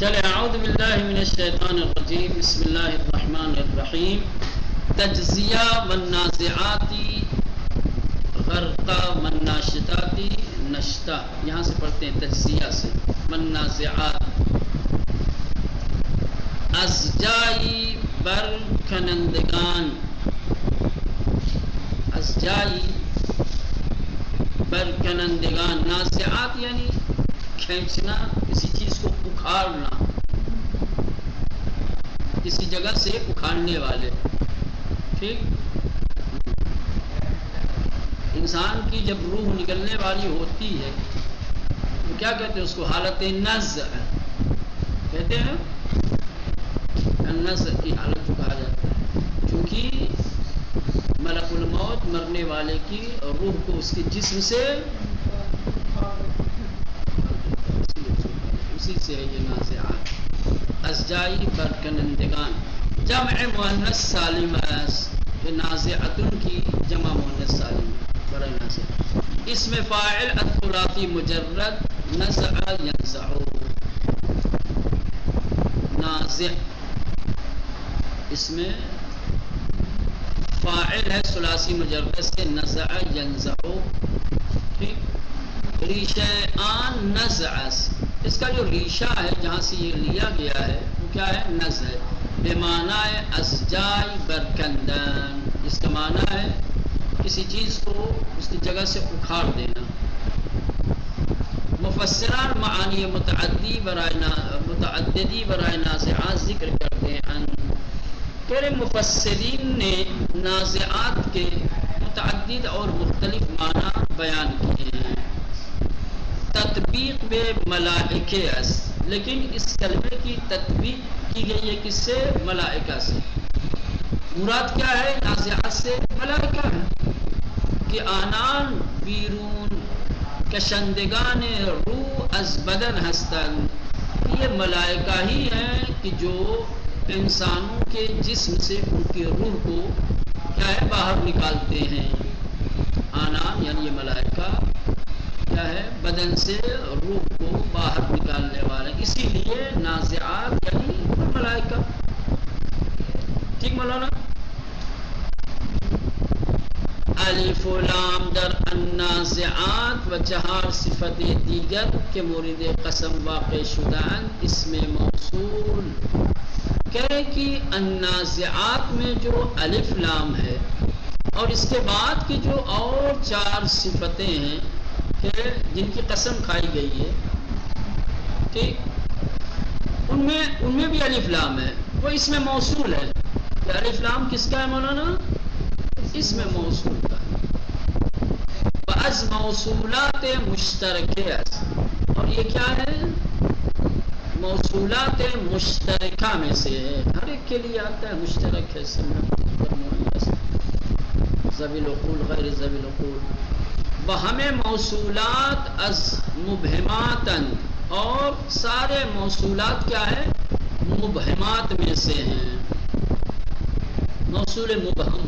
چلے اعوذ باللہ من الشیطان الرجیم بسم اللہ الرحمن الرحیم تجزیہ والنازعاتی غرقہ والناشطاتی نشطہ. یہاں سے پڑھتے ہیں تجزیہ سے. والنازعات ازجائی برکنندگان، ازجائی برکنندگان. نازعات یعنی کھینچنا، کسی چیز کو اکھاڑنا، کسی جگہ سے اکھاڑنے والے. ٹھیک، انسان کی جب روح نکلنے والی ہوتی ہے تو کیا کہتے ہیں اس کو؟ حالت نزع کہتے ہیں. نزع کی حالت کو کہا جاتا ہے، کیونکہ ملک الموت مرنے والے کی روح کو اس کے جسم سے، اسی سے ہے یہ نازعات. ازجائی برکنندگان جمع مؤنث سالم ہے، نازعتن کی جمع مؤنث سالم برائے نازع. اسم فاعل الثلاثی مجرد نزع ینزع. نازع اس میں فاعل ہے ثلاثی مجرد سے نزع ینزع. ٹھیک، ریشہ آن نزع، اس کا جو ریشہ ہے جہاں سے یہ لیا گیا ہے وہ کیا ہے؟ نزع ہے. بمعنی ازجائی برکندن، اس کا معنی ہے کسی چیز کو اس کی جگہ سے اکھاڑ دینا. مفسران معانی متعددی برائے نازعات ذکر کرتے ہیں. پہلے مفسرین نے نازعات کے متعدد اور مختلف معنی بیان کیے ہیں. تطبیق بے ملائکہ اس، لیکن اس کلمے کی تطبیق کی گئی ہے کس سے؟ ملائکہ سے. مراد کیا ہے نازعات سے؟ ملائکہ ہے کہ آنان بیرون کشندگان روح از بدن ہستن. یہ ملائکہ ہی ہیں کہ جو انسانوں کے جسم سے ان کی روح کو کیا ہے؟ باہر نکالتے ہیں. آنان یعنی یہ ملائکہ کیا ہے؟ بدن سے روح کو باہر نکالنے والے، اسی لیے نازعات یعنی ملائکہ. ٹھیک مولانا. الف و لام در النازعات و چہار صفت دیگر کے مورد قسم واقع شدن اسم موصول. کہے کہ النازعات میں جو الف لام ہے اور اس کے بعد کی جو اور چار صفتیں ہیں کہ جن کی قسم کھائی گئی ہے، ٹھیک، ان میں بھی الف لام ہے، وہ اس میں موصول ہے. کہ الف لام کس کا ہے مولانا؟ اس میں موصول کا ہے. بعض موصولات مشترکہ، اور یہ کیا ہے؟ موصولات مشترکہ میں سے ہے. ہر ایک کے لیے آتا ہے مشترک ہے، ذوی العقول غیر ذوی العقول. وہمیں موصولات از مبہماتن، اور سارے موصولات کیا ہے؟ مبہمات میں سے ہیں. موصول مبہم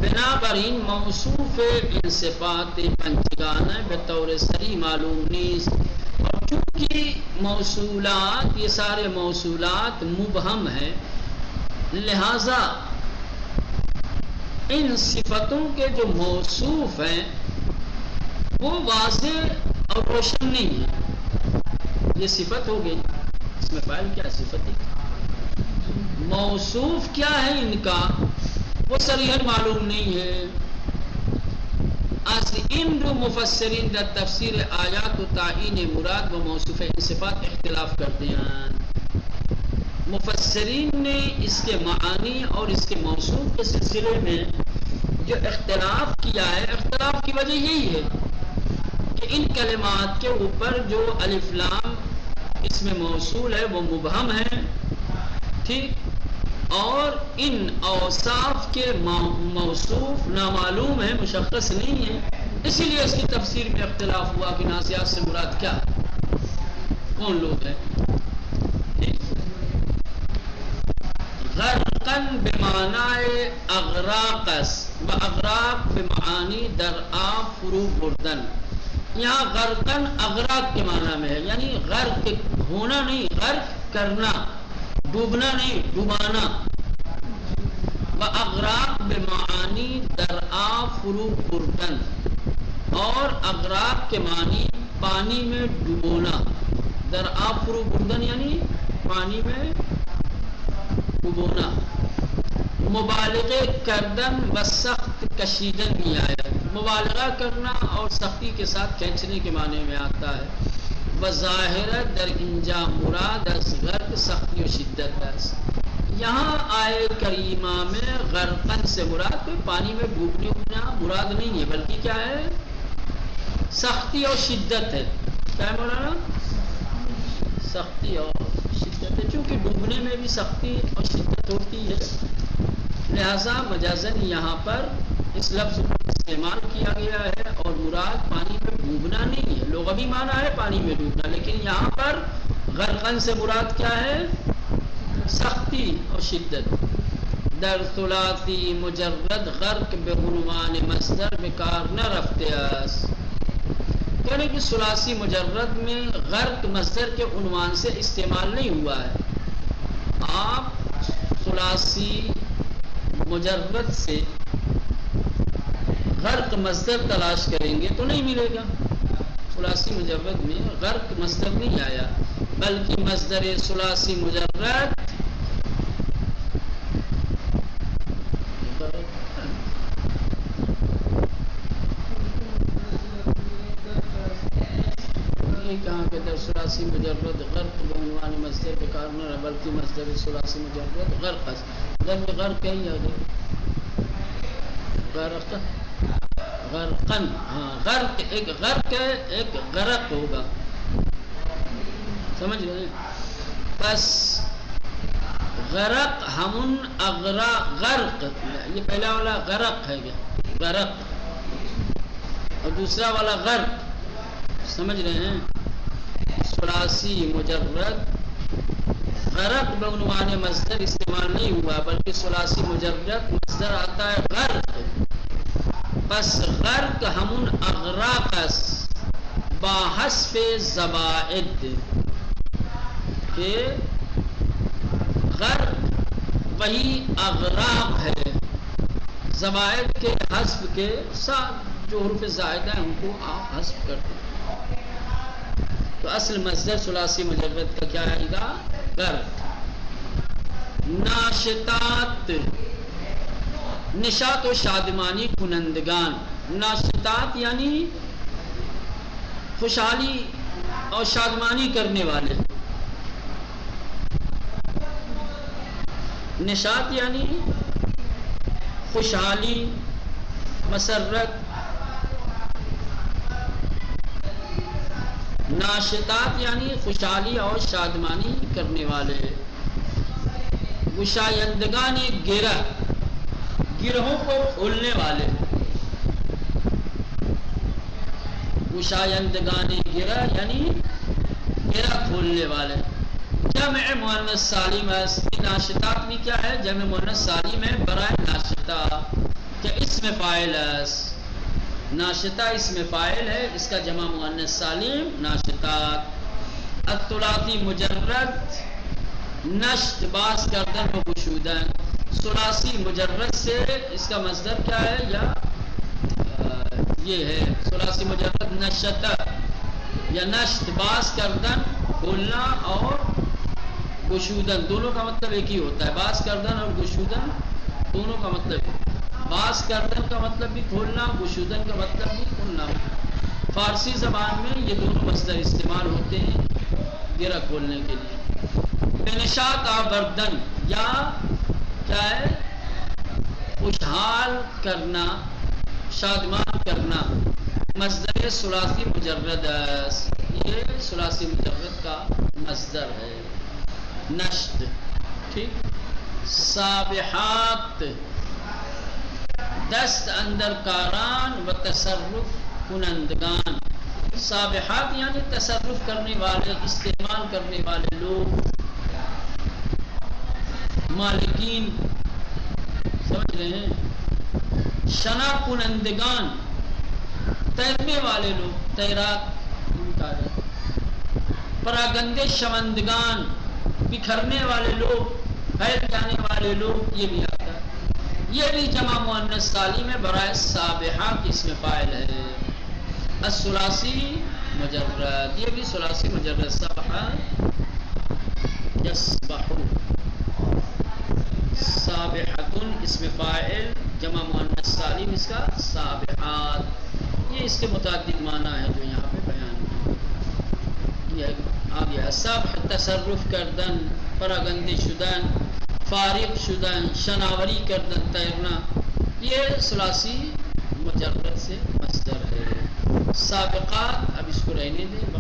بنابراین موصوف ان صفات پنجگانہ بطور سری معلوم نیست. اور چونکہ موصولات، یہ سارے موصولات مبہم ہیں، لہذا ان صفتوں کے جو موصوف ہیں وہ واضح اور روشن نہیں ہے. یہ صفت ہو گئی، اس میں فاعل کیا؟ صفت ہے. موصوف کیا ہے ان کا وہ صریحاً معلوم نہیں ہے. از ان دو مفسرین در تفسیر آیات و تعین مراد و موصوف ان صفات اختلاف کرتے ہیں. مفسرین نے اس کے معانی اور اس کے موصوف کے سلسلے میں جو اختلاف کیا ہے، اختلاف کی وجہ یہی ہے کہ ان کلمات کے اوپر جو الف لام اس میں موصول ہے وہ مبہم ہے، ٹھیک، اور ان اوصاف کے موصوف نامعلوم ہے، مشخص نہیں ہے. اسی لیے اس کی تفسیر میں اختلاف ہوا کہ نازعات سے مراد کیا ہے، کون لوگ ہیں. غرقن بمعنی اغراقس و اغراق بمعانی در آب فرو بردن. یہاں غرقن اغراق کے معنی میں ہے، یعنی غرق ہونا نہیں، غرق کرنا، ڈوبنا نہیں، ڈبانا. وَأَغْرَاق بِمَعَانِی درآ فرو بردن، اور اغراق کے معنی پانی میں ڈبونا. درآ فرو بردن یعنی پانی میں ڈبونا. مبالغے کردن و سخت کشیدن بھی آیا، مبالغہ کرنا اور سختی کے ساتھ کھینچنے کے معنی میں آتا ہے. وظاہر در انجا مراد از غرق سختی و شدت ہے. یہاں آئے کریمہ میں غرقن سے مراد کوئی پانی میں ڈوبنے اٹھنا مراد نہیں ہے، بلکہ کیا ہے؟ سختی اور شدت ہے. کیا ہے مولانا؟ سختی اور شدت ہے، چونکہ ڈوبنے میں بھی سختی اور شدت ہوتی ہے، لہذا مجازن یہاں پر اس لفظ کو استعمال کیا گیا ہے، اور مراد پانی میں ڈوبنا نہیں ہے. لغوی معنی ہے پانی میں ڈوبنا، لیکن یہاں پر غرقن سے مراد کیا ہے؟ سختی اور شدت. در ثلاثی مجرد غرق به عنوان مصدر به کار نہ رفته است، یعنی کہ ثلاثی مجرد میں غرق مصدر کے عنوان سے استعمال نہیں ہوا ہے. آپ ثلاثی مجرد سے غرق مصدر تلاش کریں گے تو نہیں ملے گا. ثلاثی مجرد میں غرق مصدر نہیں آیا، بلکہ مصدر ثلاثی مجرد کہاں کہ در ثلاثی مجرد غرق بعنوان مصدر بکار نہ رہا، بلکہ مصدر ثلاثی مجرد غرق ہے. غرق ہے یا غرق غرقن، ہاں غرق ایک غرق ہے، ایک غرق ہوگا، سمجھ گئے؟ بس غرق ہمن اغرا غرق، یہ پہلا والا غرق ہے کیا؟ غرق، اور دوسرا والا غرق، سمجھ رہے ہیں؟ ثلاثی مجرد غرق بعنوان مصدر استعمال نہیں ہوا، بلکہ ثلاثی مجرد مصدر آتا ہے غرق. بس غرق ہمن اغراقس باحسب زبائد، کہ غرق وہی اغراق ہے زبائد کے حسب کے ساتھ، جو حروف زائدہ ہیں ان کو آپ حسب کرتے ہیں. تو اصل مصدر ثلاثی مجرد کا کیا آئے گا؟ غرق. ناشطات، نشاط و شادمانی کنندگان. ناشطات یعنی خوشحالی اور شادمانی کرنے والے. نشاط یعنی خوشحالی، مسرت. ناشطات یعنی خوشحالی اور شادمانی کرنے والے. گشایندگان گرہ، گرہوں کو کھولنے والے. گشایندگان گرہ یعنی گرہ کھولنے والے. جمع مؤنث سالم ہے. ناشطات بھی کیا ہے؟ جمع مؤنث سالم ہے برائے ناشطہ، کہ اسم فاعل ہے. ناشطہ اسم فاعل ہے، اس کا جمع مؤنث سالم ناشطات. الثلاثی مجرد نشط باز کردن و گشودن. ثلاثی مجرد سے اس کا مصدر کیا ہے؟ یا یہ ہے ثلاثی مجرد نشط، یا نشط باز کردن کھولنا، اور گشودن دونوں کا مطلب ایک ہی ہوتا ہے. باز کردن اور گشودن دونوں کا مطلب، باز کردن کا مطلب بھی کھولنا، گشودن کا مطلب بھی کھولنا. فارسی زبان میں یہ دونوں مصدر استعمال ہوتے ہیں گرہ کھولنے کے لیے. بنشاط آوردن، یا کیا ہے؟ خوشحال کرنا، شادمان کرنا. مصدر ثلاثی مجرد، یہ ثلاثی مجرد کا مصدر ہے. نشط، ٹھیک. سابحات، دست اندر کاران و تصرف کنندگان. سابحات یعنی تصرف کرنے والے، استعمال کرنے والے لوگ، مالکین، سمجھ رہے ہیں؟ شنا کنندگان، تیرنے والے لوگ. تیراک کہا جاتا ہے۔ پراگندے شوندگان، بکھرنے والے لوگ، پھیل جانے والے لوگ، یہ بھی آتا ہے۔ یہ بھی جمع مؤنث سالم ہے، برائے سابحہ کی اسم فاعل ہے۔ الثلاثی مجرد، یہ بھی ثلاثی مجرد، سبحہ یسبح، سابحۃ اسم فاعل، جمع مؤنث سالم اس کا سابحات، یہ اس کے متعدد معنی ہے جو یہاں پہ بیان کیا آ گیا۔ سبح تصرف کردن، پراگندی شدن، فارغ شدن، شناوری کردن، تیرنا، یہ ثلاثی مجرد سے مصدر ہے۔ سابقات اب اس کو رہنے دیں،